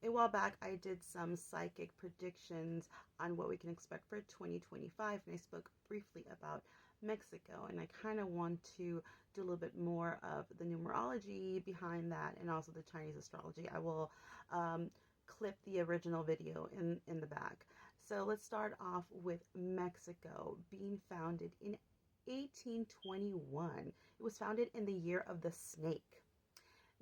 A while back, I did some psychic predictions on what we can expect for 2025, and I spoke briefly about Mexico. And I kind of want to do a little bit more of the numerology behind that and also the Chinese astrology. I will clip the original video in the back. So let's start off with Mexico being founded in 1821. It was founded in the year of the snake.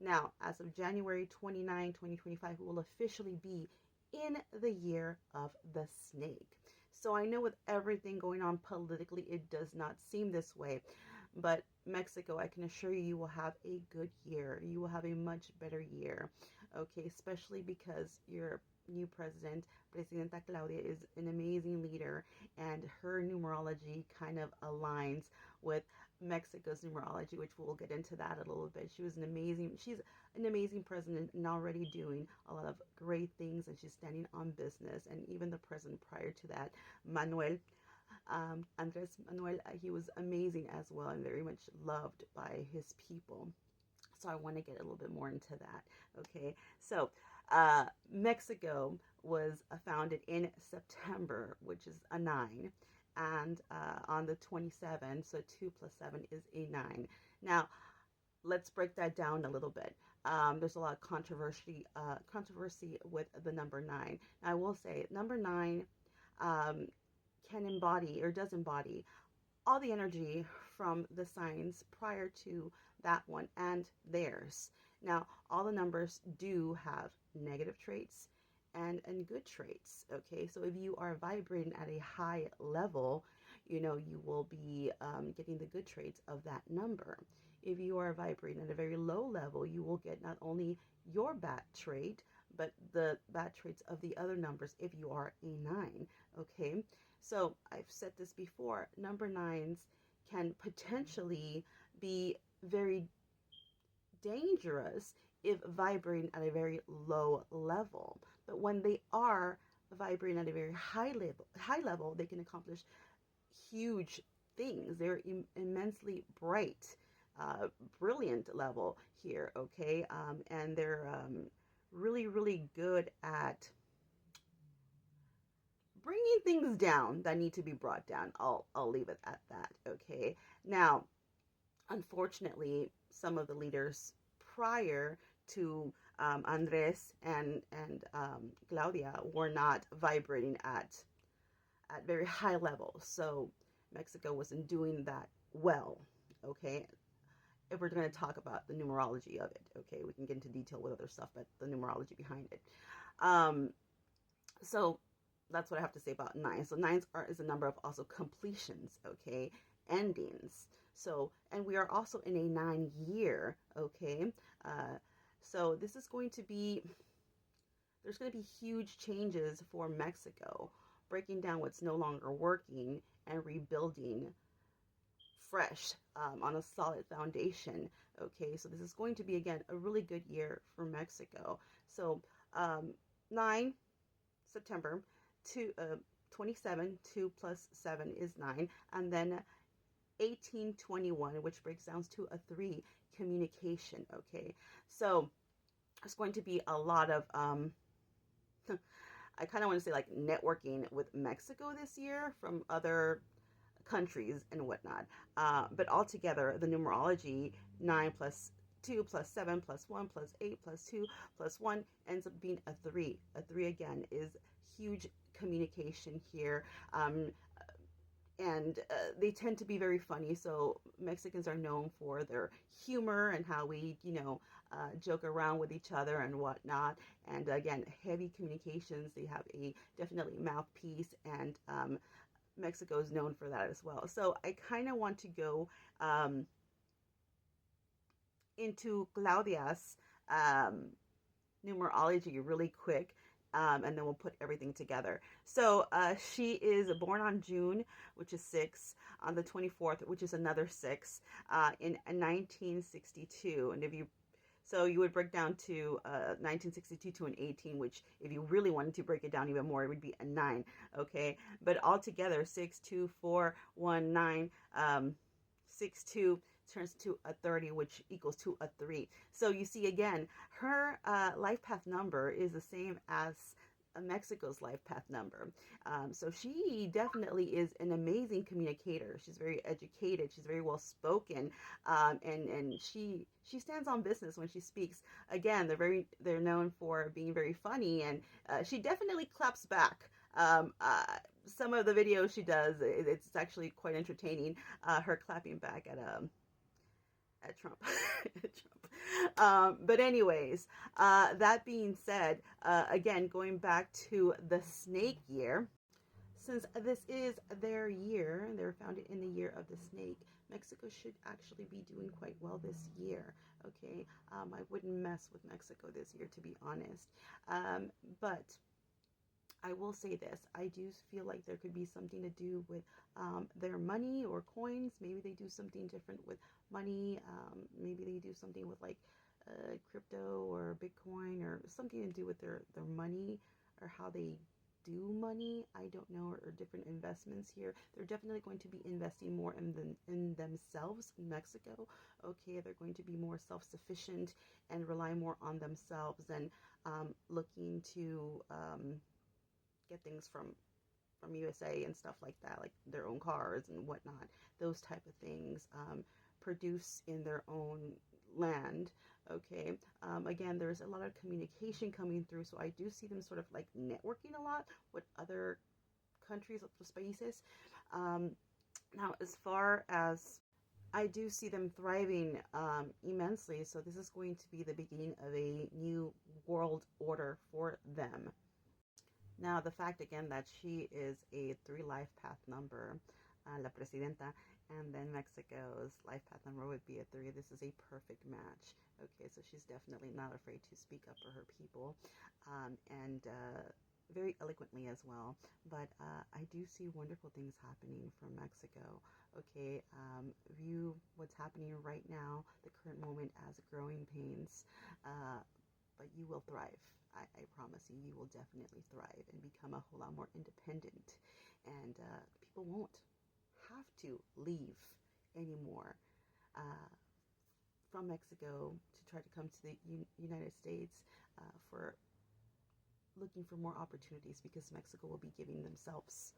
Now, as of January 29, 2025, it will officially be in the year of the snake. So I know with everything going on politically, it does not seem this way. But Mexico, I can assure you, you will have a good year. You will have a much better year. Okay, especially because your new president, Presidenta Claudia, is an amazing leader, and her numerology kind of aligns with Mexico's numerology, which we'll get into that a little bit. She's an amazing president and already doing a lot of great things, and she's standing on business. And even the president prior to that, Manuel, Andres Manuel, he was amazing as well and very much loved by his people. So I want to get a little bit more into that. Okay, so Mexico was founded in September, which is a 9, and on the 27th, so 2 plus 7 is a 9. Now, let's break that down a little bit. There's a lot of controversy with the number 9. Now, I will say number 9 can embody or does embody all the energy from the signs prior to that one and theirs. Now, all the numbers do have negative traits and good traits. Okay, so if you are vibrating at a high level, you know, you will be getting the good traits of that number. If you are vibrating at a very low level, you will get not only your bad trait, but the bad traits of the other numbers if you are a 9. Okay, so I've said this before, number 9s can potentially be very dangerous if vibrating at a very low level. But when they are vibrating at a very high level, they can accomplish huge things. They're immensely bright, brilliant level here, okay? And they're really, really good at bringing things down that need to be brought down. I'll leave it at that, okay? Now, unfortunately, some of the leaders prior to Andres and Claudia were not vibrating at very high levels. So Mexico wasn't doing that well, okay? If we're going to talk about the numerology of it, okay? We can get into detail with other stuff, but the numerology behind it. So that's what I have to say about 9. So 9s is a number of also completions, okay? Endings. So, and we are also in a 9 year, okay? So this is going to be, there's going to be huge changes for Mexico, breaking down what's no longer working and rebuilding fresh on a solid foundation, okay? So this is going to be, again, a really good year for Mexico. So 9, September, 27, 2 plus 7 is 9, and then 1821, which breaks down to a 3, communication, okay? So it's going to be a lot of, I kind of want to say like networking with Mexico this year from other countries and whatnot. But altogether, the numerology, 9 plus 2 plus 7 plus 1 plus 8 plus 2 plus 1 ends up being a 3. A 3 again is huge communication here. And they tend to be very funny. So Mexicans are known for their humor and how we, you know, joke around with each other and whatnot. And again, heavy communications. They have a definitely mouthpiece, and Mexico is known for that as well. So I kind of want to go into Claudia's numerology really quick. And then we'll put everything together. So she is born on June, which is 6, on the 24th, which is another 6, in 1962. And if you, so you would break down to 1962 to an 18, which if you really wanted to break it down even more, it would be a 9, okay? But altogether, 6, 2, 4, 1, 9, 6, 2, turns to a 30, which equals to a 3. So you see, again, her life path number is the same as Mexico's life path number. So she definitely is an amazing communicator. She's very educated. She's very well spoken, and she stands on business when she speaks. Again, they're known for being very funny, and she definitely claps back. Some of the videos she does, it's actually quite entertaining. Her clapping back at Trump. But anyways, that being said, again, going back to the snake year, since this is their year, they're founded in the year of the snake, Mexico should actually be doing quite well this year. Okay, I wouldn't mess with Mexico this year, to be honest. But I will say this. I do feel like there could be something to do with their money or coins. Maybe they do something different with money. Maybe they do something with like crypto or Bitcoin or something to do with their money or how they do money. I don't know, or different investments here. They're definitely going to be investing more in themselves in Mexico. Okay, they're going to be more self-sufficient and rely more on themselves and looking to get things from USA and stuff like that, like their own cars and whatnot, those type of things, produce in their own land. Okay, again, there's a lot of communication coming through, so I do see them sort of like networking a lot with other countries, otros países. Now, as far as I do see them thriving immensely, so this is going to be the beginning of a new world order for them. Now, the fact again that she is a 3 life path number, La Presidenta, and then Mexico's life path number would be a 3. This is a perfect match. Okay, so she's definitely not afraid to speak up for her people, and very eloquently as well. But I do see wonderful things happening from Mexico. Okay, view what's happening right now, the current moment, as growing pains. But you will thrive. I promise you, you will definitely thrive and become a whole lot more independent. And people won't have to leave anymore from Mexico to try to come to the United States for looking for more opportunities, because Mexico will be giving themselves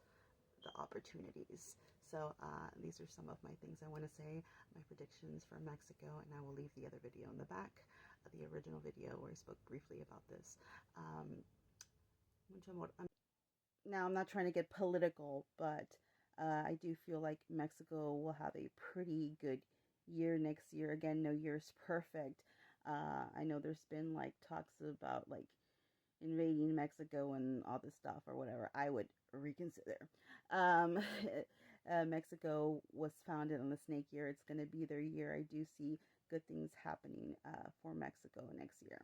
the opportunities. So these are some of my things I want to say, my predictions for Mexico, and I will leave the other video in the back, the original video where I spoke briefly about this. Now, I'm not trying to get political, but I do feel like Mexico will have a pretty good year next year. Again, no year is perfect. I know there's been like talks about like invading Mexico and all this stuff or whatever. I would reconsider. Um, Mexico was founded on the snake year. It's going to be their year. I do see good things happening for Mexico next year.